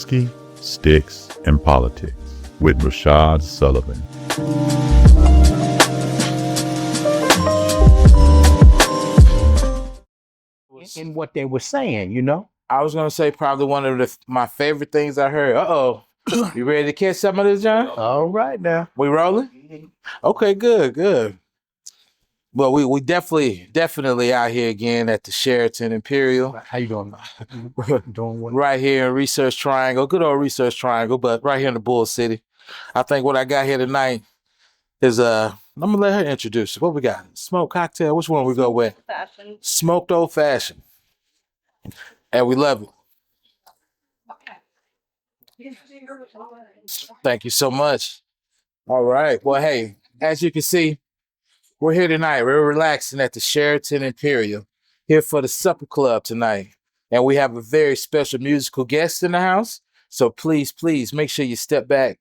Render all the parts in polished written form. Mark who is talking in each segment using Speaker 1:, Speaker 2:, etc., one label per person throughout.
Speaker 1: Whiskey, Sticks, and Politics with Rashad Sullivan.
Speaker 2: In what they were saying, you know?
Speaker 3: I was going to say probably one of my favorite things I heard. Uh-oh. You ready to catch some of this, John?
Speaker 2: All right now.
Speaker 3: We rolling? Okay, good. Well, we definitely out here again at the Sheraton Imperial.
Speaker 2: How you doing? Doing what?
Speaker 3: Right here in Research Triangle. Good old Research Triangle, but right here in the Bull City. I think what I got here tonight is I'm gonna let her introduce it. What we got? Smoked cocktail. Which one we go with?
Speaker 4: Fashion.
Speaker 3: Smoked old fashioned. And we love it. Thank you so much. All right. Well, hey, as you can see, we're here tonight. We're relaxing at the Sheraton Imperial, here for the supper club tonight. And we have a very special musical guest in the house. So please make sure you step back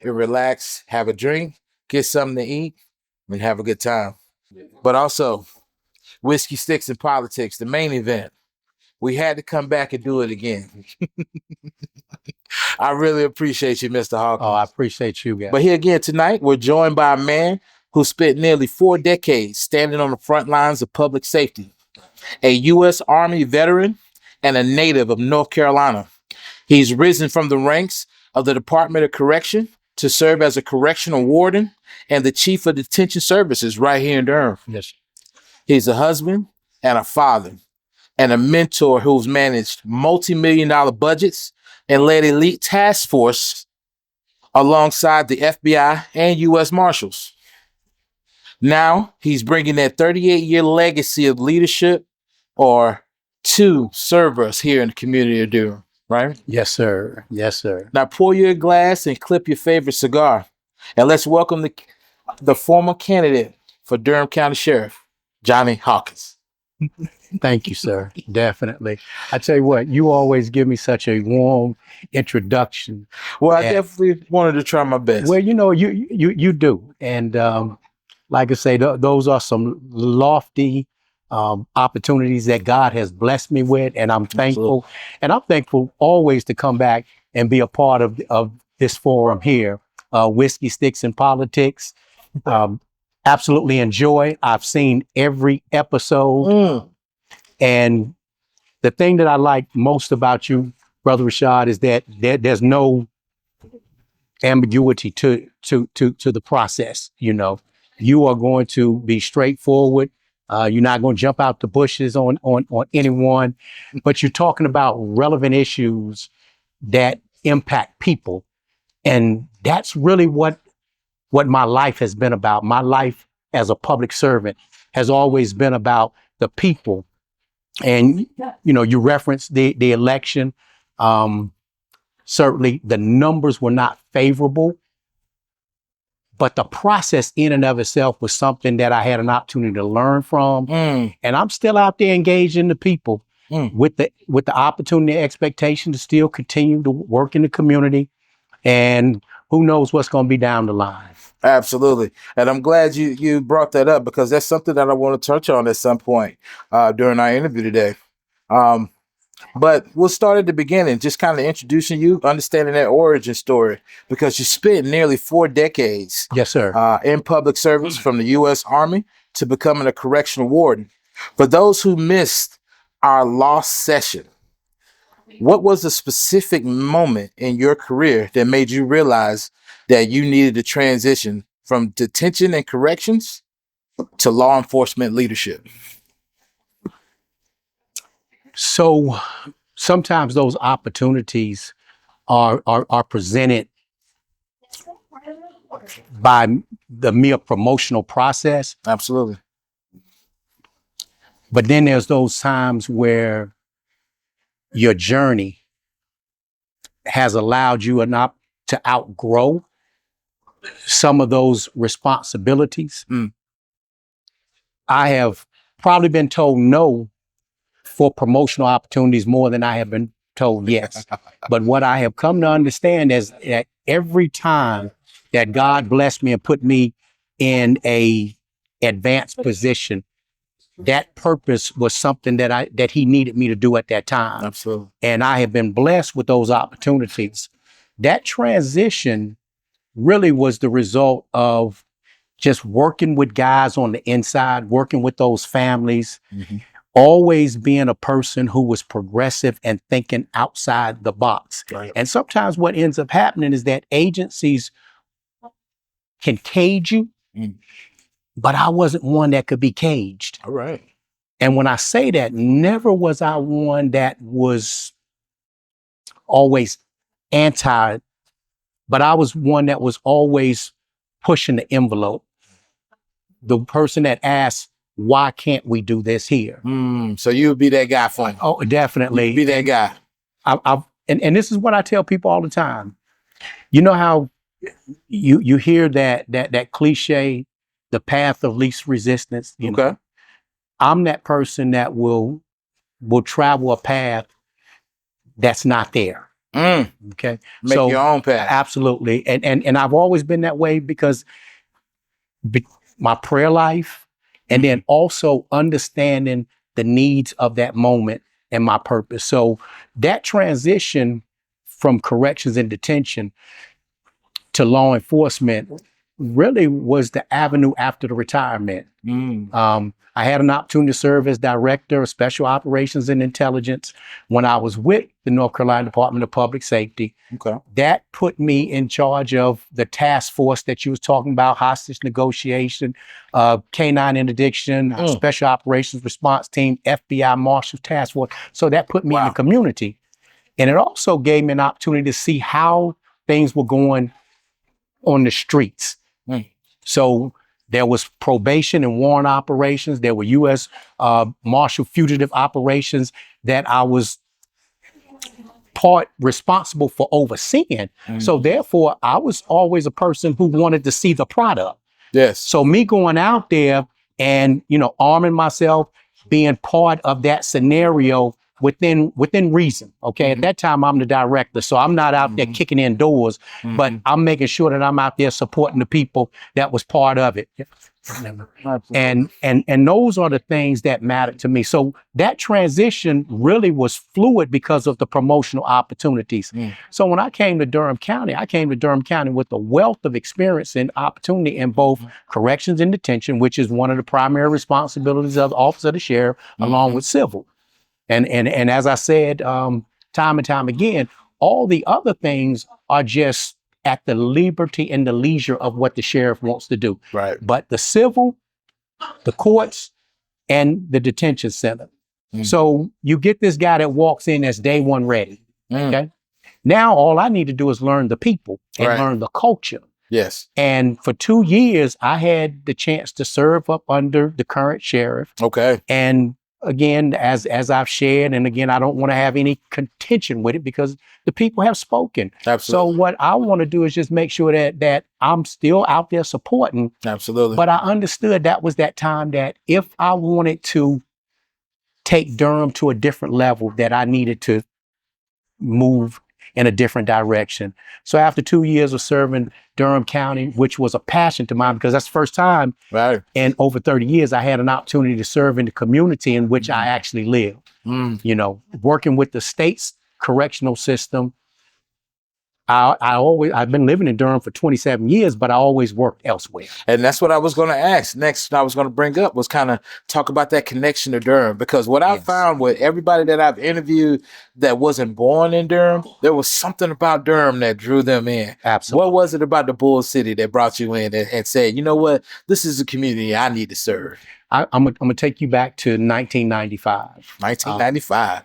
Speaker 3: and relax, have a drink, get something to eat, and have a good time. But also, Whiskey, Sticks, and Politics, the main event. We had to come back and do it again. I really appreciate you, Mr. Hawkins.
Speaker 2: Oh, I appreciate you guys.
Speaker 3: But here again tonight, we're joined by a man who spent nearly 4 decades standing on the front lines of public safety, a U.S. Army veteran and a native of North Carolina. He's risen from the ranks of the Department of Correction to serve as a correctional warden and the Chief of Detention Services right here in Durham.
Speaker 2: Yes.
Speaker 3: He's a husband and a father and a mentor who's managed multi-million-dollar budgets and led elite task force alongside the FBI and US Marshals. Now he's bringing that 38-year legacy of leadership to serve us here in the community of Durham, right?
Speaker 2: Yes, sir. Yes, sir.
Speaker 3: Now pour you a glass and clip your favorite cigar. And let's welcome the former candidate for Durham County Sheriff, Johnny Hawkins.
Speaker 2: Thank you, sir. Definitely. I tell you what, you always give me such a warm introduction.
Speaker 3: Well, I definitely wanted to try my best.
Speaker 2: Well, you know, you do. And like I say, those are some lofty opportunities that God has blessed me with. And I'm thankful. Absolutely. And I'm thankful always to come back and be a part of this forum here, Whiskey, Sticks, and Politics. Absolutely enjoy. I've seen every episode. And the thing that I like most about you, Brother Rashad, is that there's no ambiguity to the process. You know, you are going to be straightforward. You're not going to jump out the bushes on anyone, but you're talking about relevant issues that impact people. And that's really what my life has been about. My life as a public servant has always been about the people. And, you know, you referenced the election. Certainly the numbers were not favorable, but the process in and of itself was something that I had an opportunity to learn from. And I'm still out there engaging the people with the opportunity and expectation to still continue to work in the community. And who knows what's going to be down the line.
Speaker 3: Absolutely. And I'm glad you brought that up, because that's something that I want to touch on at some point during our interview today. But we'll start at the beginning, just kind of introducing you, understanding that origin story, because you spent nearly 4 decades
Speaker 2: yes, sir.
Speaker 3: In public service from the U.S. Army to becoming a correctional warden. For those who missed our lost session, what was a specific moment in your career that made you realize that you needed to transition from detention and corrections to law enforcement leadership?
Speaker 2: So sometimes those opportunities are presented by the mere promotional process.
Speaker 3: Absolutely.
Speaker 2: But then there's those times where your journey has allowed you to outgrow some of those responsibilities. I have probably been told no for promotional opportunities more than I have been told yes. But what I have come to understand is that every time that God blessed me and put me in a advanced position, that purpose was something that he needed me to do at that time.
Speaker 3: Absolutely.
Speaker 2: And I have been blessed with those opportunities. That transition really was the result of just working with guys on the inside, working with those families, always being a person who was progressive and thinking outside the box.
Speaker 3: Right.
Speaker 2: And sometimes what ends up happening is that agencies can cage you, but I wasn't one that could be caged.
Speaker 3: All right.
Speaker 2: And when I say that, never was I one that was always anti, but I was one that was always pushing the envelope. The person that asked, why can't we do this here?
Speaker 3: So you would be that guy for him.
Speaker 2: Oh, definitely.
Speaker 3: You'd be that guy.
Speaker 2: And this is what I tell people all the time. You know how you hear that cliche, the path of least resistance. You know? I'm that person that will travel a path that's not there. Okay.
Speaker 3: Make your own path.
Speaker 2: Absolutely. And I've always been that way because my prayer life, and then also understanding the needs of that moment and my purpose. So that transition from corrections and detention to law enforcement really was the avenue after the retirement. I had an opportunity to serve as director of special operations and intelligence when I was with the North Carolina Department of Public Safety. That put me in charge of the task force that you was talking about, hostage negotiation, canine interdiction, special operations response team, FBI Marshals task force. So that put me in the community. And it also gave me an opportunity to see how things were going on the streets. So there was probation and warrant operations. There were US Marshal fugitive operations that I was part responsible for overseeing. So therefore, I was always a person who wanted to see the product.
Speaker 3: Yes.
Speaker 2: So me going out there and, arming myself, being part of that scenario within reason. Okay. At that time, I'm the director. So I'm not out there kicking in doors, but I'm making sure that I'm out there supporting the people that was part of it. And those are the things that matter to me. So that transition really was fluid because of the promotional opportunities. So when I came to Durham County, with a wealth of experience and opportunity in both corrections and detention, which is one of the primary responsibilities of the Office of the Sheriff, along with civil. And as I said, time and time again, all the other things are just at the liberty and the leisure of what the sheriff wants to do.
Speaker 3: Right.
Speaker 2: But the civil, the courts, and the detention center. So you get this guy that walks in as day one ready. Okay. Now all I need to do is learn the people and learn the culture.
Speaker 3: Yes.
Speaker 2: And for 2 years, I had the chance to serve up under the current sheriff.
Speaker 3: Okay.
Speaker 2: And again, as I've shared, and again, I don't want to have any contention with it because the people have spoken.
Speaker 3: Absolutely.
Speaker 2: So what I want to do is just make sure that I'm still out there supporting.
Speaker 3: Absolutely.
Speaker 2: But I understood that was that time that if I wanted to take Durham to a different level, that I needed to move in a different direction. So after 2 years of serving Durham County, which was a passion to mine because that's the first time in over 30 years I had an opportunity to serve in the community in which I actually live. Working with the state's correctional system. I've been living in Durham for 27 years, but I always worked elsewhere.
Speaker 3: And that's what I was going to ask. Next, I was going to bring up was kind of talk about that connection to Durham, because what I found with everybody that I've interviewed that wasn't born in Durham, there was something about Durham that drew them in.
Speaker 2: Absolutely.
Speaker 3: What was it about the Bull City that brought you in and said, you know what, this is a community I need to serve?
Speaker 2: I'm going to take you back to 1995.
Speaker 3: 1995.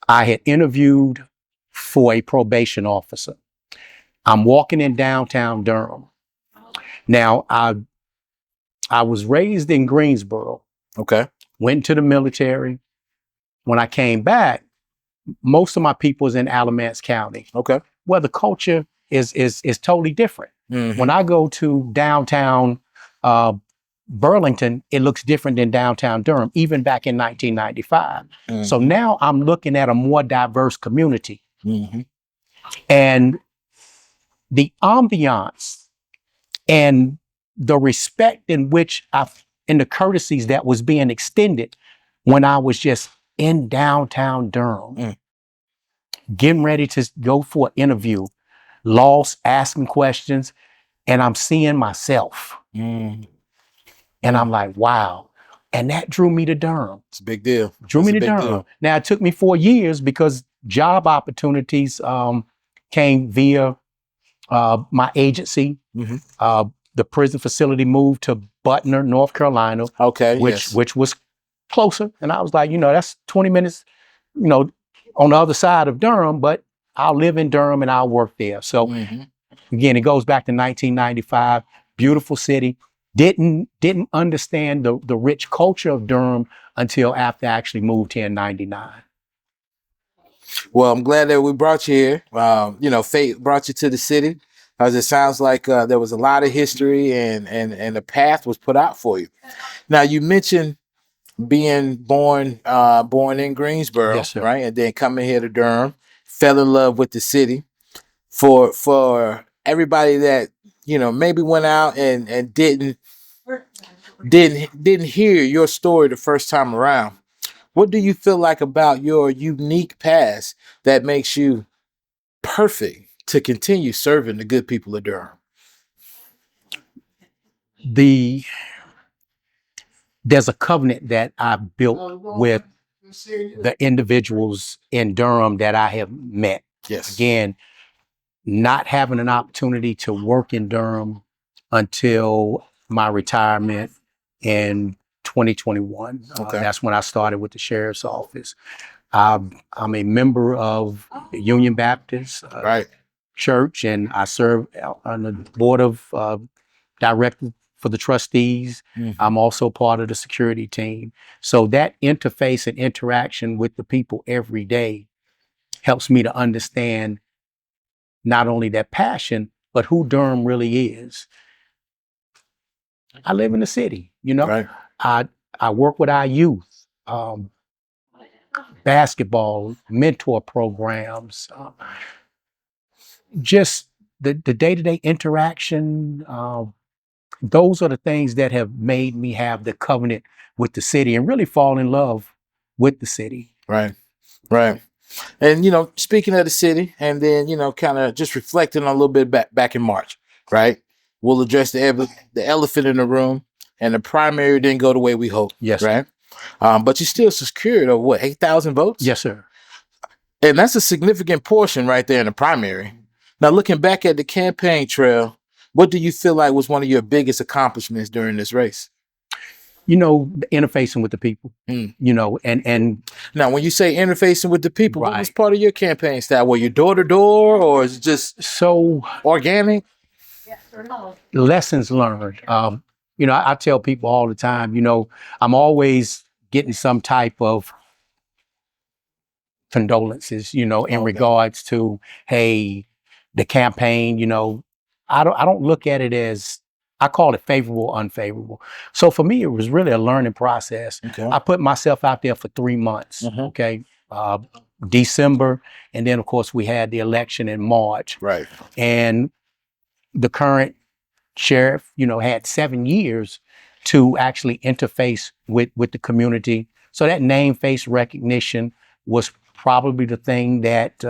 Speaker 2: I had interviewed for a probation officer. I'm walking in downtown Durham. Now, I was raised in Greensboro.
Speaker 3: Okay.
Speaker 2: Went to the military. When I came back, most of my people was in Alamance County.
Speaker 3: Okay.
Speaker 2: Where the culture is totally different. When I go to downtown Burlington, it looks different than downtown Durham, even back in 1995. So now I'm looking at a more diverse community. And the ambiance and the respect in which I and the courtesies that was being extended when I was just in downtown Durham, getting ready to go for an interview, lost, asking questions, and I'm seeing myself. And I'm like, wow. And that drew me to Durham.
Speaker 3: It's a big deal.
Speaker 2: Drew
Speaker 3: It's
Speaker 2: me
Speaker 3: a
Speaker 2: to
Speaker 3: big
Speaker 2: Durham.
Speaker 3: deal.
Speaker 2: Now, it took me 4 years because job opportunities came via my agency. The prison facility moved to Butner, North Carolina,
Speaker 3: Okay.
Speaker 2: which was closer. And I was like, that's 20 minutes, on the other side of Durham, but I'll live in Durham and I'll work there. So again, it goes back to 1995, beautiful city. Didn't understand the rich culture of Durham until after I actually moved here in 99.
Speaker 3: Well, I'm glad that we brought you here. Fate brought you to the city, as it sounds like there was a lot of history and a path was put out for you. Now, you mentioned being born in Greensboro,
Speaker 2: Yes, sir.
Speaker 3: right? And then coming here to Durham, fell in love with the city. For everybody that, maybe went out and didn't hear your story the first time around, what do you feel like about your unique past that makes you perfect to continue serving the good people of Durham?
Speaker 2: There's a covenant that I built with the individuals in Durham that I have met.
Speaker 3: Yes.
Speaker 2: Again, not having an opportunity to work in Durham until my retirement in 2021.
Speaker 3: Okay.
Speaker 2: That's when I started with the sheriff's office. I'm a member of the Union Baptist
Speaker 3: Right.
Speaker 2: Church, and I serve on the board of directors for the trustees. I'm also part of the security team. So that interface and interaction with the people every day helps me to understand not only that passion, but who Durham really is. I live in the city,
Speaker 3: Right.
Speaker 2: I work with our youth, basketball, mentor programs, just the day-to-day interaction. Those are the things that have made me have the covenant with the city and really fall in love with the city.
Speaker 3: Right. Right. And, speaking of the city, and then, kind of just reflecting on a little bit back in March, right? We'll address the elephant in the room, and the primary didn't go the way we hoped.
Speaker 2: Yes.
Speaker 3: Right. But you still secured of what, 8,000 votes?
Speaker 2: Yes, sir.
Speaker 3: And that's a significant portion right there in the primary. Now, looking back at the campaign trail, what do you feel like was one of your biggest accomplishments during this race?
Speaker 2: Interfacing with the people, and
Speaker 3: now when you say interfacing with the people,
Speaker 2: Right.
Speaker 3: what was part of your campaign style? Were you door to door, or is it just
Speaker 2: so
Speaker 3: organic?
Speaker 2: lessons learned. I tell people all the time, I'm always getting some type of condolences, in regards to, hey, the campaign, I don't look at it as, I call it favorable, unfavorable. So for me, it was really a learning process.
Speaker 3: Okay.
Speaker 2: I put myself out there for 3 months.
Speaker 3: Mhm.
Speaker 2: Okay. December. And then of course we had the election in March.
Speaker 3: Right.
Speaker 2: And the current sheriff, had 7 years to actually interface with the community. So that name, face recognition was probably the thing that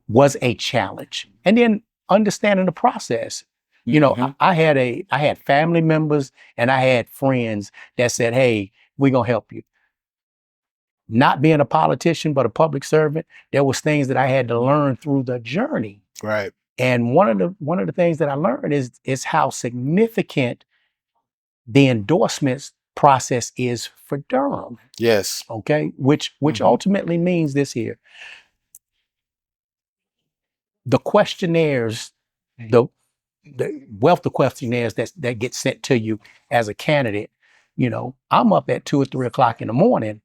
Speaker 2: was a challenge. And then understanding the process. I had family members and I had friends that said, hey, we're going to help you. Not being a politician, but a public servant, there was things that I had to learn through the journey.
Speaker 3: Right.
Speaker 2: And one of the things that I learned is how significant the endorsements process is for Durham.
Speaker 3: Yes.
Speaker 2: Okay, which ultimately means this here: the questionnaires, the wealth of questionnaires that get sent to you as a candidate. I'm up at 2 or 3 o'clock in the morning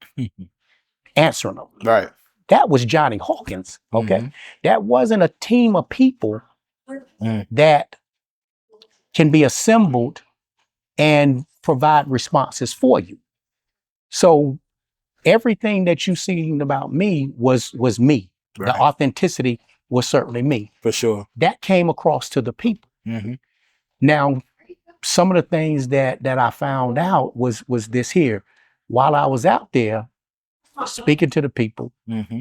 Speaker 2: answering them.
Speaker 3: Right.
Speaker 2: That was Johnny Hawkins. Okay, that wasn't a team of people that can be assembled and provide responses for you. So everything that you seen about me was me.
Speaker 3: Right.
Speaker 2: The authenticity was certainly me.
Speaker 3: For sure.
Speaker 2: That came across to the people. Now, some of the things that I found out was this here. While I was out there speaking to the people
Speaker 3: Mm-hmm.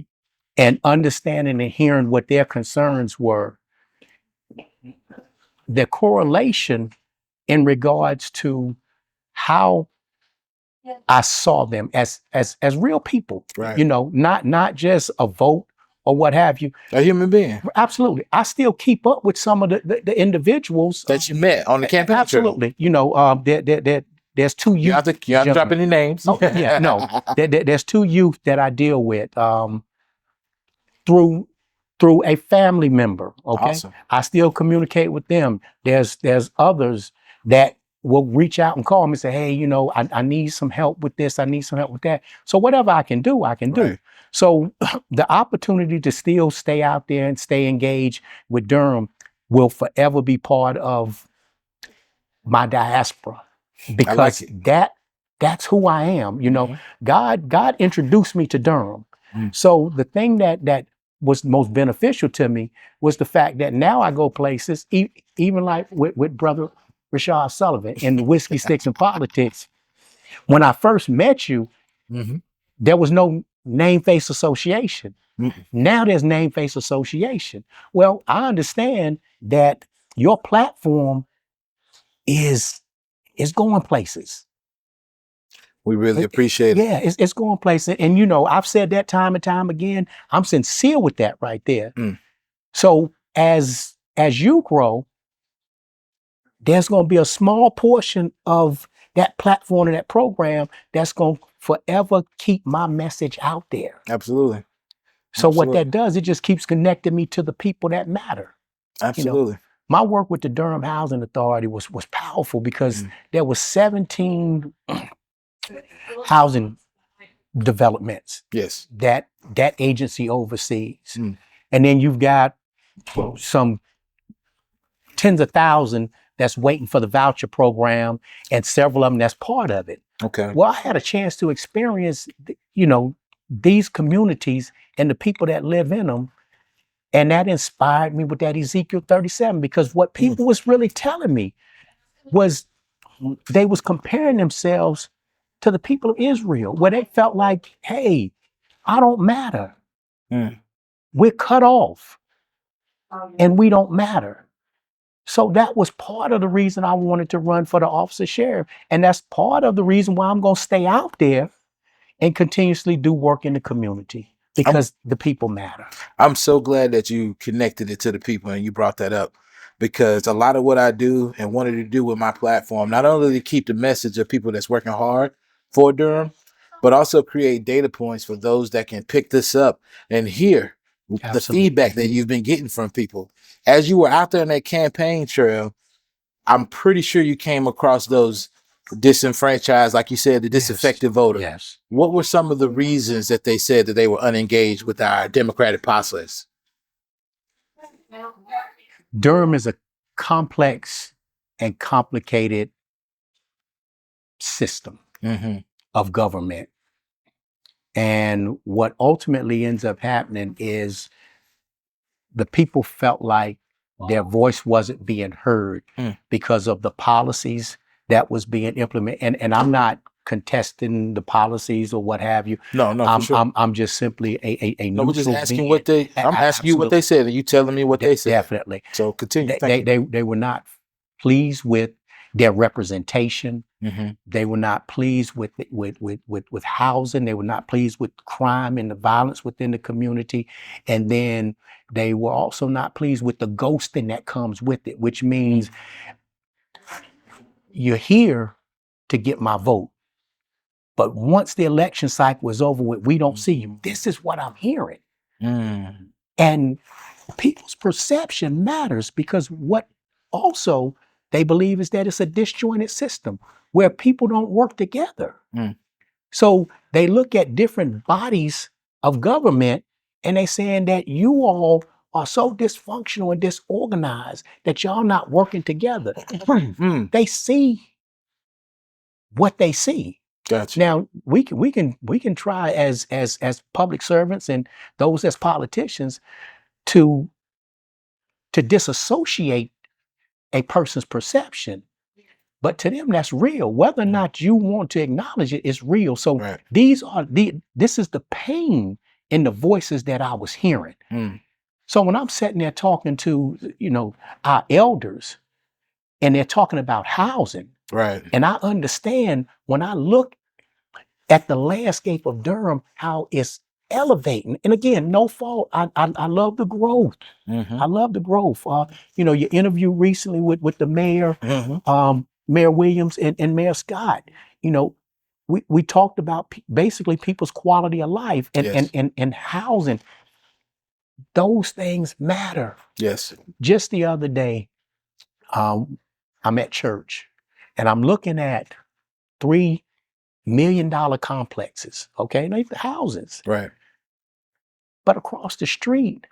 Speaker 2: and understanding and hearing what their concerns were, the correlation in regards to how I saw them as real people,
Speaker 3: Right.
Speaker 2: you know, not just a vote or what have you.
Speaker 3: A human being
Speaker 2: Absolutely. I still keep up with some of the individuals
Speaker 3: that you met on the campaign trail.
Speaker 2: absolutely. You know, there's two youth.
Speaker 3: You have to drop any names.
Speaker 2: Oh, yeah, no. There's two youth that I deal with through a family member. Okay.
Speaker 3: Awesome.
Speaker 2: I still communicate with them. There's others that will reach out and call me and say, hey, you know, I need some help with this. I need some help with that. So whatever I can do, I can do.
Speaker 3: Right.
Speaker 2: So the opportunity to still stay out there and stay engaged with Durham will forever be part of my diaspora, because that's who I am. You know, God introduced me to Durham. So the thing that was most beneficial to me was the fact that now I go places, even like with Brother Rashad Sullivan in the Whiskey Sticks and Politics. When I first met you, there was no name face association. Now there's name face association. Well, I understand that your platform is going places.
Speaker 3: We really appreciate it.
Speaker 2: Yeah, it's going places. And you know, I've said that time and time again. I'm sincere with that right there. So as you grow, there's going to be a small portion of that platform and that program that's going to forever keep my message out there.
Speaker 3: Absolutely.
Speaker 2: So what that does, it just keeps connecting me to the people that matter.
Speaker 3: Absolutely.
Speaker 2: You know, my work with the Durham Housing Authority was powerful because there was 17 housing developments that agency oversees. And then you've got some tens of thousands that's waiting for the voucher program, and several of them that's part of it.
Speaker 3: Okay.
Speaker 2: Well, I had a chance to experience, you know, these communities and the people that live in them. And that inspired me with that Ezekiel 37, because what people was really telling me was they was comparing themselves to the people of Israel, where they felt like, hey, I don't matter. We're cut off and we don't matter. So that was part of the reason I wanted to run for the office of sheriff. And that's part of the reason why I'm going to stay out there and continuously do work in the community, because the people matter.
Speaker 3: I'm so glad that you connected it to the people and you brought that up, because a lot of what I do and wanted to do with my platform, not only to keep the message of people that's working hard for Durham, but also create data points for those that can pick this up and hear the feedback that you've been getting from people. As you were out there on that campaign trail, I'm pretty sure you came across those disenfranchised, like you said, the disaffected voter.
Speaker 2: Yes.
Speaker 3: What were some of the reasons that they said that they were unengaged with our democratic process?
Speaker 2: Durham is a complex and complicated system of government. And what ultimately ends up happening is the people felt like their voice wasn't being heard because of the policies that was being implemented. And I'm not contesting the policies or what have you.
Speaker 3: No, for sure.
Speaker 2: I'm just simply a
Speaker 3: No, we're just
Speaker 2: neutral
Speaker 3: asking
Speaker 2: being.
Speaker 3: what they. I'm asking you what they said, and you telling me what they said.
Speaker 2: Definitely.
Speaker 3: So continue.
Speaker 2: They were not pleased with their representation. They were not pleased with housing. They were not pleased with crime and the violence within the community. And then they were also not pleased with the ghosting that comes with it, which means you're here to get my vote. But once the election cycle is over with, we don't see you. This is what I'm hearing. And people's perception matters, because what also they believe is that it's a disjointed system where people don't work together. So they look at different bodies of government and they saying that you all are so dysfunctional and disorganized that y'all not working together. They see what they see.
Speaker 3: Gotcha.
Speaker 2: Now we can try as public servants and those as politicians to disassociate a person's perception, but to them that's real. Whether or not you want to acknowledge it, it's real. So
Speaker 3: Right.
Speaker 2: this is the pain in the voices that I was hearing.
Speaker 3: Mm.
Speaker 2: So when I'm sitting there talking to, our elders, and they're talking about housing,
Speaker 3: Right.
Speaker 2: and I understand when I look at the landscape of Durham, how it's elevating. And again, no fault. I love the growth.
Speaker 3: Mm-hmm.
Speaker 2: I love the growth. Your interview recently with the mayor,
Speaker 3: Mm-hmm.
Speaker 2: Mayor Williams and Mayor Scott, we talked about basically people's quality of life and,
Speaker 3: Yes.
Speaker 2: and housing. Those things matter.
Speaker 3: Yes.
Speaker 2: Just the other day, I'm at church and I'm looking at $3 million complexes, okay? They're houses.
Speaker 3: Right.
Speaker 2: But across the street,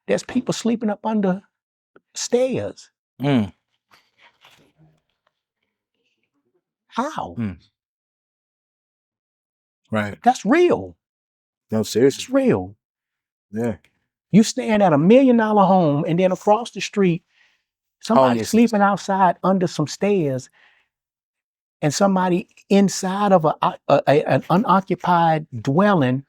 Speaker 2: there's people sleeping up under stairs.
Speaker 3: Mm.
Speaker 2: How?
Speaker 3: Mm. Right.
Speaker 2: That's real.
Speaker 3: No, seriously.
Speaker 2: It's real.
Speaker 3: Yeah.
Speaker 2: You staying at $1 million home, and then across the street, somebody
Speaker 3: Homelessness.
Speaker 2: sleeping outside under some stairs, and somebody inside of an unoccupied dwelling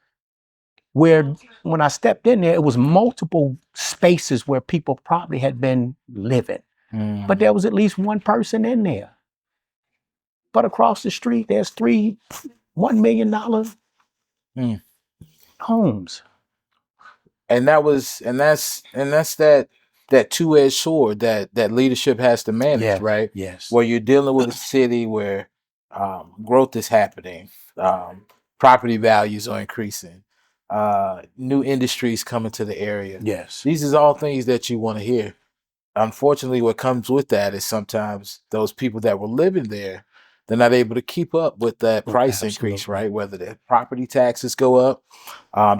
Speaker 2: where when I stepped in there, it was multiple spaces where people probably had been living.
Speaker 3: Mm.
Speaker 2: But there was at least one person in there. But across the street, there's $1 million
Speaker 3: Mm.
Speaker 2: homes.
Speaker 3: And that's that two-edged sword that leadership has to manage,
Speaker 2: Yes,
Speaker 3: right?
Speaker 2: yes.
Speaker 3: Where you're dealing with a city where growth is happening, property values are increasing, new industries coming to the area.
Speaker 2: Yes.
Speaker 3: These are all things that you want to hear. Unfortunately, what comes with that is sometimes those people that were living there, they're not able to keep up with that price increase,
Speaker 2: Absolutely.
Speaker 3: right? Whether the property taxes go up,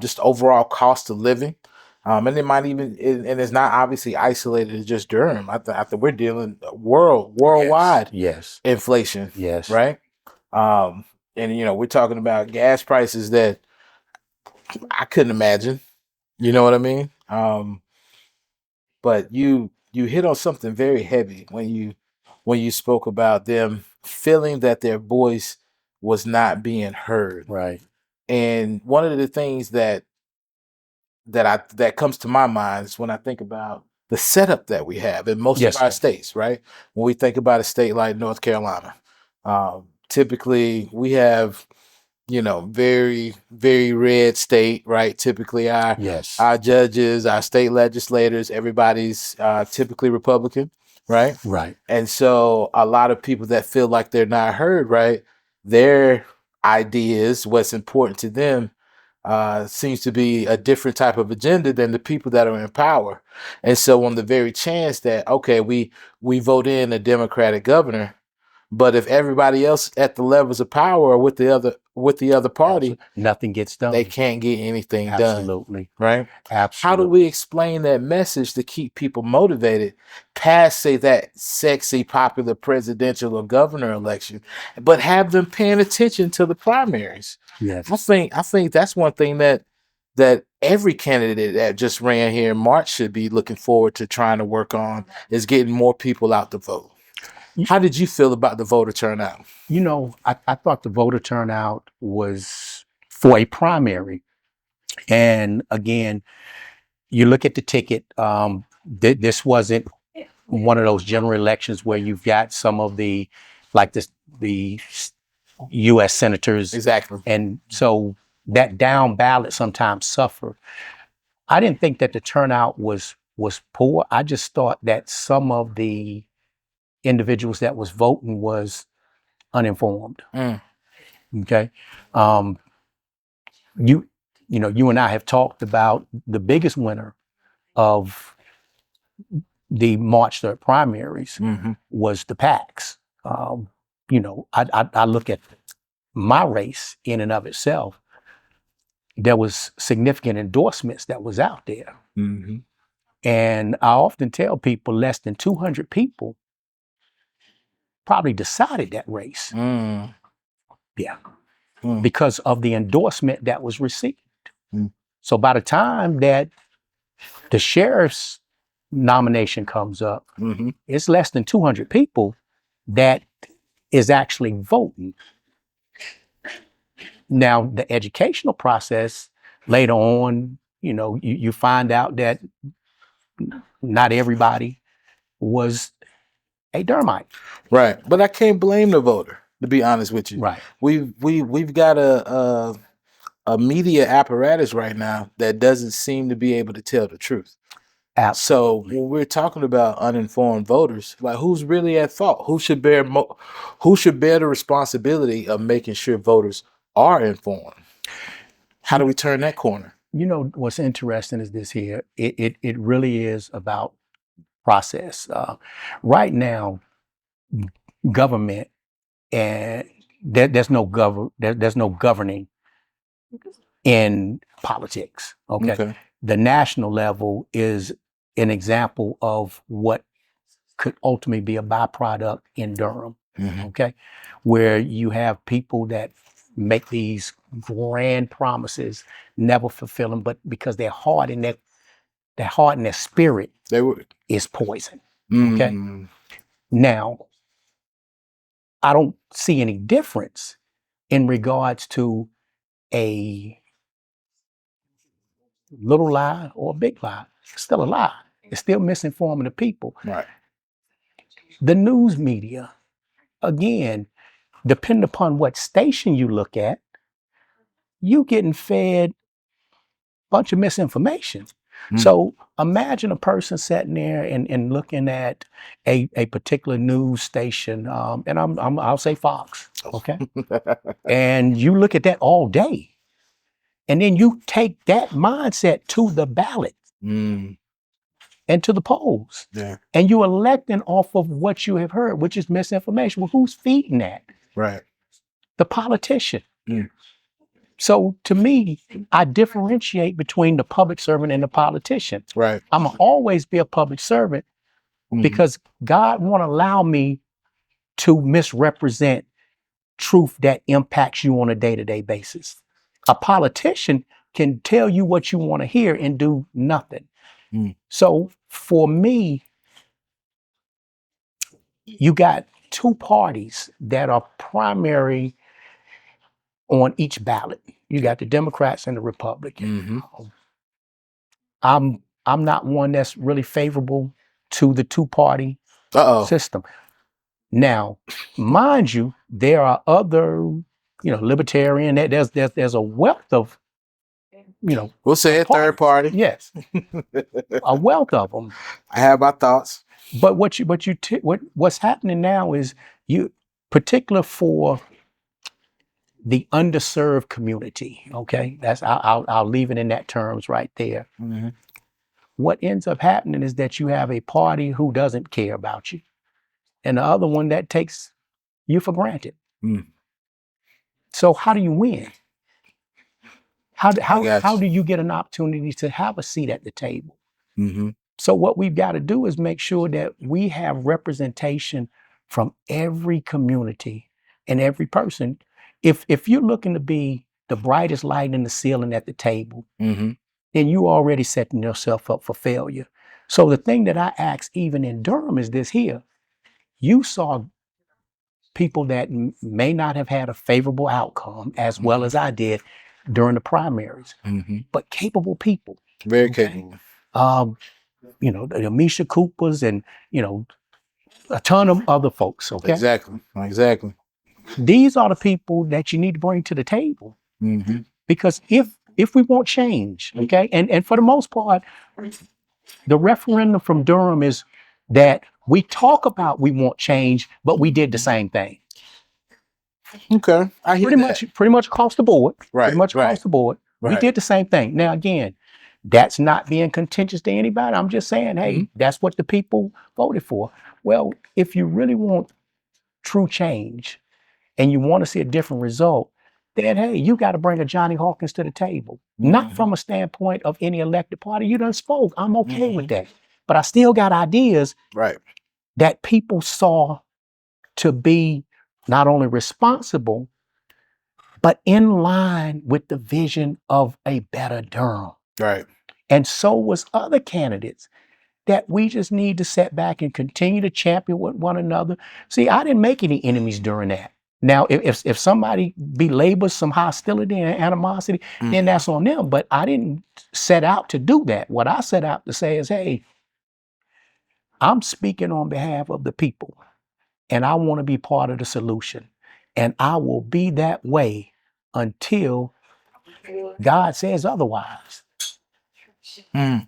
Speaker 3: just overall cost of living. And it might even, and it's not obviously isolated to just Durham. I think we're dealing worldwide
Speaker 2: Yes.
Speaker 3: inflation,
Speaker 2: Yes.
Speaker 3: right? And we're talking about gas prices that I couldn't imagine. You know what I mean? But you hit on something very heavy when you spoke about them feeling that their voice was not being heard.
Speaker 2: Right.
Speaker 3: And one of the things that comes to my mind is when I think about the setup that we have in most
Speaker 2: Yes,
Speaker 3: of our
Speaker 2: sir.
Speaker 3: states, right? When we think about a state like North Carolina, typically we have, very, very red state, right? Typically
Speaker 2: Yes.
Speaker 3: our judges, our state legislators, everybody's typically Republican, right?
Speaker 2: Right.
Speaker 3: And so a lot of people that feel like they're not heard, right? Their ideas, what's important to them, seems to be a different type of agenda than the people that are in power. And so on the very chance that, okay, we vote in a Democratic governor, but if everybody else at the levels of power are with the other party,
Speaker 2: nothing gets done.
Speaker 3: they can't get anything done.
Speaker 2: Absolutely.
Speaker 3: Right?
Speaker 2: Absolutely.
Speaker 3: How do we explain that message to keep people motivated past, say, that sexy, popular presidential or governor election, but have them paying attention to the primaries?
Speaker 2: Yes.
Speaker 3: I think that's one thing that every candidate that just ran here in March should be looking forward to trying to work on, is getting more people out to vote. How did you feel about the voter turnout?
Speaker 2: I thought the voter turnout was for a primary. And again, you look at the ticket, this wasn't one of those general elections where you've got some of the US senators.
Speaker 3: Exactly.
Speaker 2: And so that down ballot sometimes suffer. I didn't think that the turnout was poor. I just thought that some of the individuals that was voting was uninformed.
Speaker 3: Mm.
Speaker 2: Okay. You and I have talked about the biggest winner of the March 3rd primaries was the PACs. I look at my race in and of itself. There was significant endorsements that was out there.
Speaker 3: Mm-hmm.
Speaker 2: And I often tell people less than 200 people probably decided that race.
Speaker 3: Mm.
Speaker 2: Yeah.
Speaker 3: Mm.
Speaker 2: Because of the endorsement that was received.
Speaker 3: Mm.
Speaker 2: So by the time that the sheriff's nomination comes up, it's less than 200 people that is actually voting. Now, the educational process later on, you find out that not everybody was a Durhamite.
Speaker 3: Right. But I can't blame the voter, to be honest with you.
Speaker 2: Right.
Speaker 3: We've got a media apparatus right now that doesn't seem to be able to tell the truth.
Speaker 2: Absolutely.
Speaker 3: So when we're talking about uninformed voters, like who's really at fault? Who should bear the responsibility of making sure voters are informed? How do we turn that corner?
Speaker 2: What's interesting is this here. It really is about process. Right now, government and there's no governing in politics. Okay. The national level is an example of what could ultimately be a byproduct in Durham. Okay, where you have people that make these grand promises, never fulfill them, but because their heart and their spirit is poison. Okay. Now, I don't see any difference in regards to a little lie or a big lie. It's still a lie. It's still misinforming the people.
Speaker 3: Right.
Speaker 2: The news media, again, depending upon what station you look at, you getting fed a bunch of misinformation. So imagine a person sitting there and looking at a particular news station, and I'll say Fox, okay? And you look at that all day. And then you take that mindset to the ballot and to the polls.
Speaker 3: Yeah.
Speaker 2: And you electing off of what you have heard, which is misinformation. Well, who's feeding that?
Speaker 3: Right.
Speaker 2: The politician. So to me, I differentiate between the public servant and the politician.
Speaker 3: Right.
Speaker 2: I'm gonna always be a public servant because God won't allow me to misrepresent truth that impacts you on a day-to-day basis. A politician can tell you what you want to hear and do nothing. So for me, you got two parties that are primary on each ballot. You got the Democrats and the Republicans. I'm not one that's really favorable to the two-party system. Now, mind you, there are other, libertarian. There's a wealth of,
Speaker 3: we'll say a third party.
Speaker 2: Yes, a wealth of them.
Speaker 3: I have my thoughts.
Speaker 2: But what's happening now is particular for the underserved community. Okay, I'll leave it in that terms right there. What ends up happening is that you have a party who doesn't care about you, and the other one that takes you for granted. So how do you win? How do you get an opportunity to have a seat at the table? So what we've got to do is make sure that we have representation from every community and every person. If you're looking to be the brightest light in the ceiling at the table, then you already setting yourself up for failure. So the thing that I ask even in Durham is this here. You saw people that may not have had a favorable outcome as well as I did during the primaries, but capable people.
Speaker 3: Very capable.
Speaker 2: The Amisha Coopers and, a ton of other folks, okay?
Speaker 3: Exactly.
Speaker 2: These are the people that you need to bring to the table. Because if we want change, okay, and for the most part, the referendum from Durham is that we talk about we want change, but we did the same thing.
Speaker 3: Okay, I hear
Speaker 2: pretty much across the board.
Speaker 3: Right.
Speaker 2: Pretty much across the board. We did the same thing. Now again, that's not being contentious to anybody. I'm just saying, hey, that's what the people voted for. Well, if you really want true change and you want to see a different result, then hey, you got to bring a Johnny Hawkins to the table. Not from a standpoint of any elected party. You done spoke. I'm okay with that. But I still got ideas that people saw to be not only responsible, but in line with the vision of a better Durham.
Speaker 3: Right.
Speaker 2: And so was other candidates. that we just need to sit back and continue to champion with one another. See, I didn't make any enemies during that. Now, if somebody belabors some hostility and animosity, then that's on them. But I didn't set out to do that. What I set out to say is, hey, I'm speaking on behalf of the people, and I want to be part of the solution. And I will be that way until God says otherwise.
Speaker 3: Mm.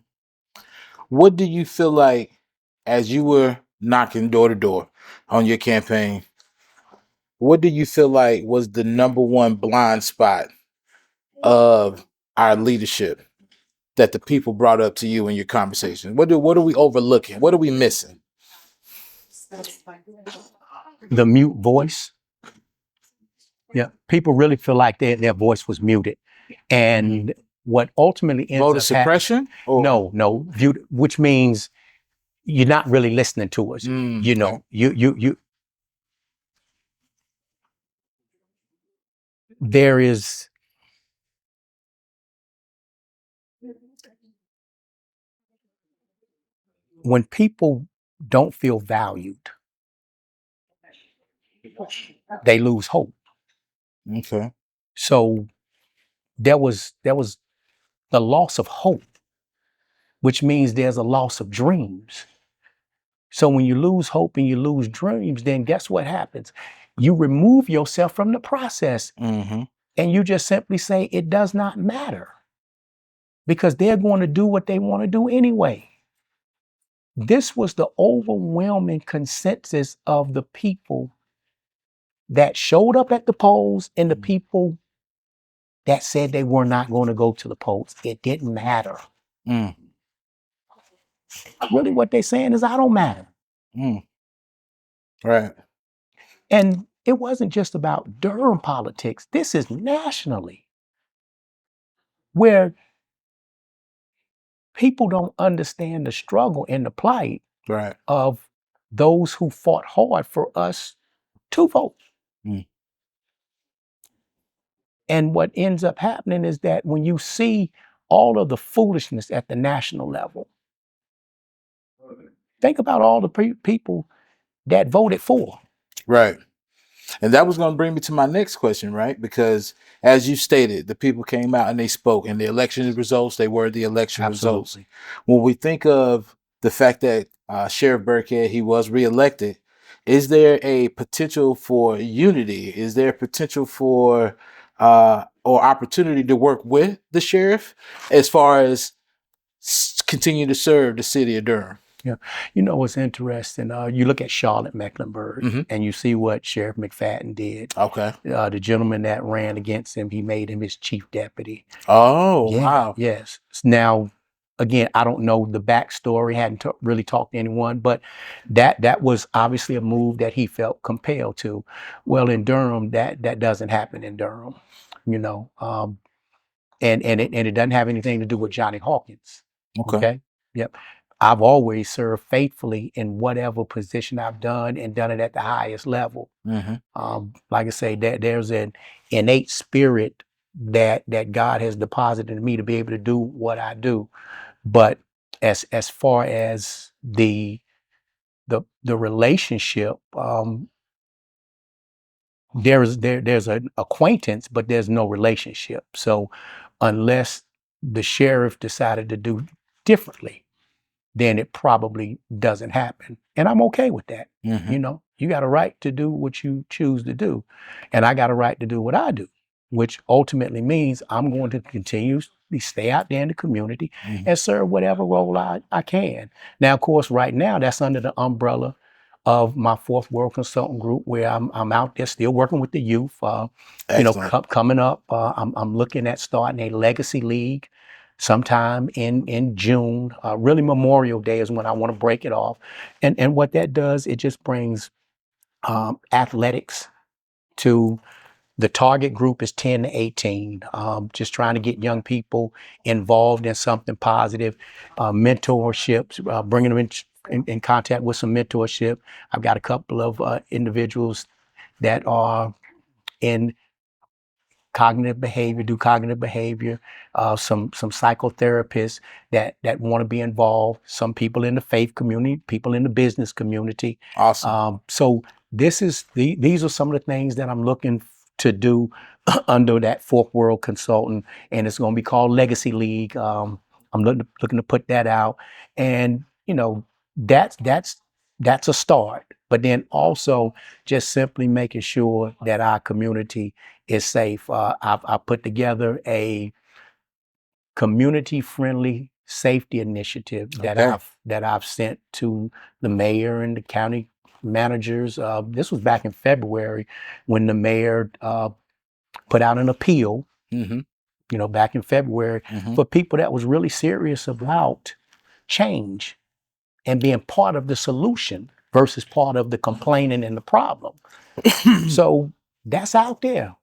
Speaker 3: What do you feel like as you were knocking door to door on your campaign? What do you feel like was the number one blind spot of our leadership that the people brought up to you in your conversation? What are we overlooking? What are we missing?
Speaker 2: The mute voice. Yeah, people really feel like their voice was muted, and what ultimately ends
Speaker 3: Voter
Speaker 2: up
Speaker 3: suppression?
Speaker 2: no, which means you're not really listening to us. You know, you. There is. When people don't feel valued, they lose hope.
Speaker 3: Okay.
Speaker 2: So there was the loss of hope, which means there's a loss of dreams. So when you lose hope and you lose dreams, then guess what happens? You remove yourself from the process, and you just simply say it does not matter because they're going to do what they want to do anyway. This was the overwhelming consensus of the people that showed up at the polls and the people that said they were not going to go to the polls. It didn't matter. Really what they're saying is I don't matter.
Speaker 3: Right.
Speaker 2: And it wasn't just about Durham politics. This is nationally where people don't understand the struggle and the plight
Speaker 3: Right.
Speaker 2: of those who fought hard for us to vote. And what ends up happening is that when you see all of the foolishness at the national level, think about all the people that voted for.
Speaker 3: Right. And that was going to bring me to my next question, right? Because as you stated, the people came out and they spoke, and the election results, they were the election results. When we think of the fact that Sheriff Burkhead, he was reelected, is there a potential for unity? Is there potential for or opportunity to work with the sheriff as far as continue to serve the city of Durham?
Speaker 2: Yeah. You know what's interesting? You look at Charlotte Mecklenburg and you see what Sheriff McFadden did.
Speaker 3: Okay.
Speaker 2: The gentleman that ran against him, he made him his chief deputy.
Speaker 3: Oh,
Speaker 2: Yeah,
Speaker 3: wow.
Speaker 2: yes. Now, again, I don't know the backstory, hadn't really talked to anyone, but that was obviously a move that he felt compelled to. Well, in Durham, that doesn't happen in Durham, you know. And it doesn't have anything to do with Johnny Hawkins. Okay. Yep. I've always served faithfully in whatever position I've done and done it at the highest level. Like I say, there's an innate spirit that God has deposited in me to be able to do what I do. But as far as the relationship, there's an acquaintance, but there's no relationship. So unless the sheriff decided to do differently, then it probably doesn't happen. And I'm okay with that. You know, you got a right to do what you choose to do. And I got a right to do what I do, which ultimately means I'm going to continuously stay out there in the community and serve whatever role I can. Now, of course, right now, that's under the umbrella of my Fourth World Consultant Group, where I'm out there still working with the youth. You know, coming up, I'm looking at starting a legacy league sometime in June. Really Memorial Day is when I want to break it off. And what that does, it just brings athletics to the target group is 10 to 18. Just trying to get young people involved in something positive, mentorships, bringing them in contact with some mentorship. I've got a couple of individuals that are in cognitive behavior, some psychotherapists that want to be involved, some people in the faith community, people in the business community.
Speaker 3: Awesome.
Speaker 2: So these are some of the things that I'm looking to do under that Fourth World Consultant, and it's going to be called Legacy League. I'm looking to put that out, and that's a start. But then also just simply making sure that our community is safe. I put together a community-friendly safety initiative that I've sent to the mayor and the county managers. This was back in February when the mayor put out an appeal. Back in February for people that was really serious about change and being part of the solution versus part of the complaining and the problem. So that's out there.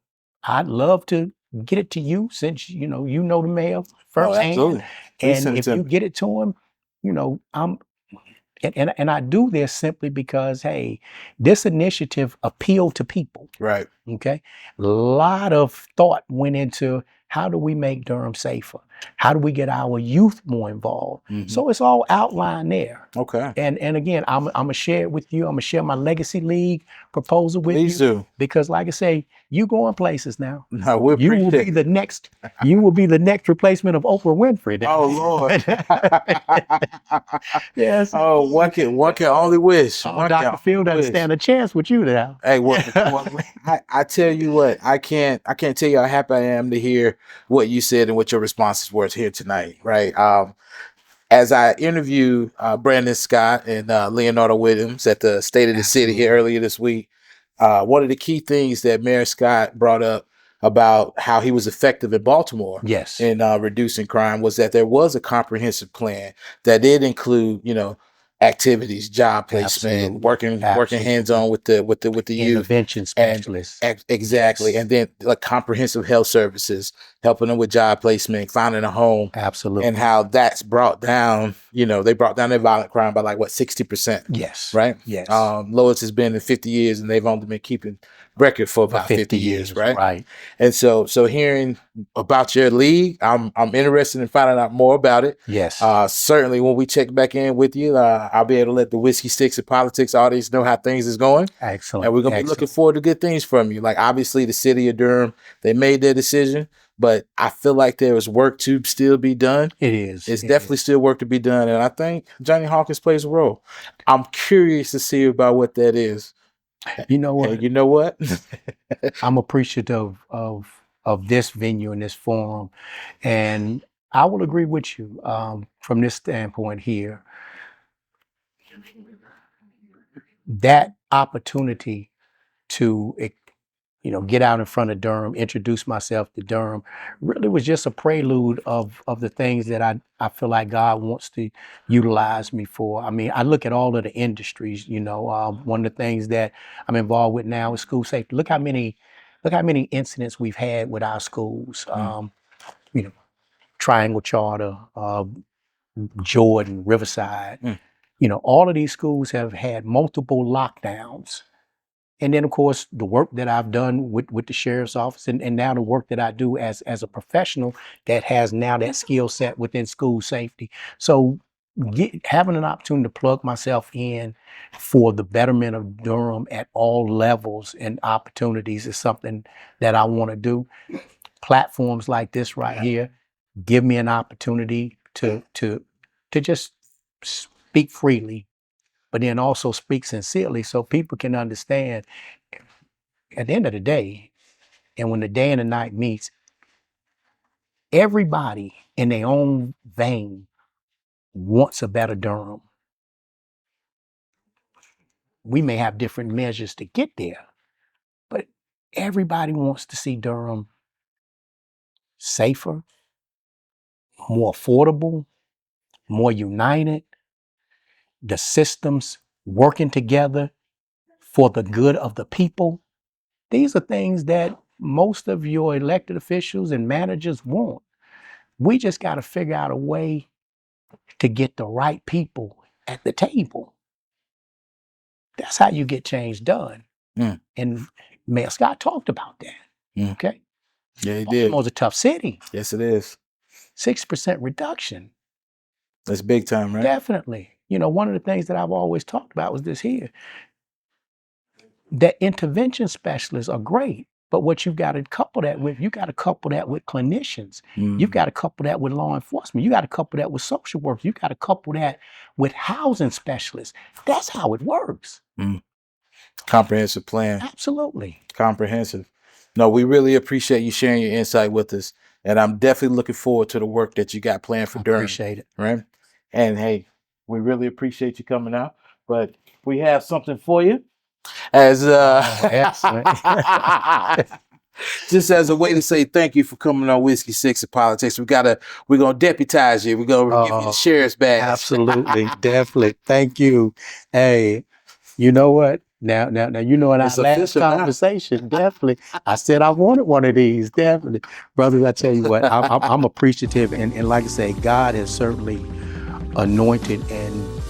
Speaker 2: I'd love to get it to you since you know the mayor firsthand.
Speaker 3: Absolutely. Please
Speaker 2: And if you get it to him, I'm and I do this simply because hey, this initiative appealed to people.
Speaker 3: Right.
Speaker 2: Okay. A lot of thought went into how do we make Durham safer? How do we get our youth more involved? So it's all outlined there.
Speaker 3: Okay.
Speaker 2: And again, I'm gonna share it with you. I'm gonna share my Legacy League proposal with
Speaker 3: Please
Speaker 2: you.
Speaker 3: do.
Speaker 2: Because like I say, you going places now.
Speaker 3: No, we
Speaker 2: You will
Speaker 3: appreciate
Speaker 2: be the next. You will be the next replacement of Oprah Winfrey.
Speaker 3: Oh Lord.
Speaker 2: Yes.
Speaker 3: Oh, one can only wish.
Speaker 2: Oh,
Speaker 3: One
Speaker 2: Dr.
Speaker 3: can
Speaker 2: Phil
Speaker 3: only
Speaker 2: doesn't
Speaker 3: wish.
Speaker 2: stand a chance with you now.
Speaker 3: Hey, I tell you what, I can't tell you how happy I am to hear what you said and what your responses were here tonight, right? As I interviewed Brandon Scott and Leonardo Williams at the State of the City here earlier this week, one of the key things that Mayor Scott brought up about how he was effective in Baltimore in reducing crime was that there was a comprehensive plan that did include, activities, job placement, working hands-on with the youth,
Speaker 2: intervention specialists.
Speaker 3: Exactly. And then like comprehensive health services, helping them with job placement, finding a home.
Speaker 2: Absolutely.
Speaker 3: And how that's brought down, they brought down their violent crime by like 60%.
Speaker 2: Yes.
Speaker 3: Right?
Speaker 2: Yes.
Speaker 3: Lowest has been in 50 years and they've only been keeping record for about 50 years, right?
Speaker 2: Right.
Speaker 3: And so hearing about your league, I'm interested in finding out more about it.
Speaker 2: Yes.
Speaker 3: Certainly when we check back in with you, I'll be able to let the Whiskey Sticks and Politics audience know how things is going.
Speaker 2: Excellent.
Speaker 3: And we're going to be looking forward to good things from you. Like obviously the city of Durham, they made their decision, but I feel like there is work to still be done.
Speaker 2: It is.
Speaker 3: It's definitely still work to be done. And I think Johnny Hawkins plays a role. I'm curious to see about what that is.
Speaker 2: You know what?
Speaker 3: And you know what?
Speaker 2: I'm appreciative of this venue and this forum. And I will agree with you from this standpoint here. That opportunity to get out in front of Durham, introduce myself to Durham, really was just a prelude of the things that I feel like God wants to utilize me for. I mean, I look at all of the industries, one of the things that I'm involved with now is school safety. Look how many incidents we've had with our schools. Triangle Charter, Jordan, Riverside. All of these schools have had multiple lockdowns. And then, of course, the work that I've done with the sheriff's office and now the work that I do as a professional that has now that skill set within school safety. So having an opportunity to plug myself in for the betterment of Durham at all levels and opportunities is something that I want to do. Platforms like this right here give me an opportunity to just speak freely, but then also speak sincerely so people can understand at the end of the day, and when the day and the night meets, everybody in their own vein wants a better Durham. We may have different measures to get there, but everybody wants to see Durham safer, more affordable, more united, the systems working together for the good of the people. These are things that most of your elected officials and managers want. We just got to figure out a way to get the right people at the table. That's how you get change done. And Mayor Scott talked about that. Okay.
Speaker 3: Yeah, he did.
Speaker 2: Baltimore's a tough city.
Speaker 3: Yes, it is.
Speaker 2: 6% reduction.
Speaker 3: That's big time, right?
Speaker 2: Definitely. You know, one of the things that I've always talked about was this here. That intervention specialists are great, but what you've got to couple that with, you got to couple that with clinicians. You've got to couple that with law enforcement. You got to couple that with social workers. You got to couple that with housing specialists. That's how it works.
Speaker 3: Comprehensive plan.
Speaker 2: Absolutely.
Speaker 3: Comprehensive. No, we really appreciate you sharing your insight with us. And I'm definitely looking forward to the work that you got planned for Durham.
Speaker 2: Appreciate it.
Speaker 3: Right? And hey, we really appreciate you coming out. But we have something for you. As
Speaker 2: Excellent.
Speaker 3: just as a way to say thank you for coming on Whiskey Six and Politics. We're gonna deputize you. We're gonna give you the sheriff's badge.
Speaker 2: Absolutely. Definitely. Thank you. Hey, you know what? Now, you know, in our
Speaker 3: It's
Speaker 2: last
Speaker 3: official now.
Speaker 2: conversation, definitely, I said I wanted one of these. Definitely, brothers. I tell you what, I'm appreciative, and like I say, God has certainly anointed and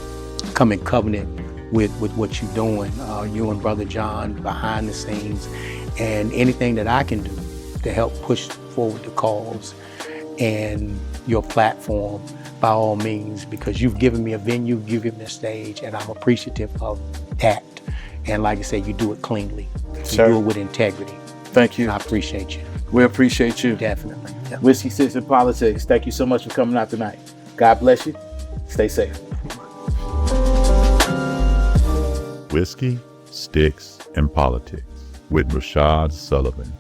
Speaker 2: come in covenant with what you're doing. You and Brother John behind the scenes, and anything that I can do to help push forward the cause and your platform, by all means, because you've given me a venue, you've given me a stage, and I'm appreciative of that. And like I said, you do it cleanly. You do it with integrity.
Speaker 3: Thank you.
Speaker 2: And I appreciate you.
Speaker 3: We appreciate you.
Speaker 2: Definitely. Yep.
Speaker 3: Whiskey Six and Politics. Thank you so much for coming out tonight. God bless you. Stay safe.
Speaker 1: Whiskey, Sticks, and Politics with Rashad Sullivan.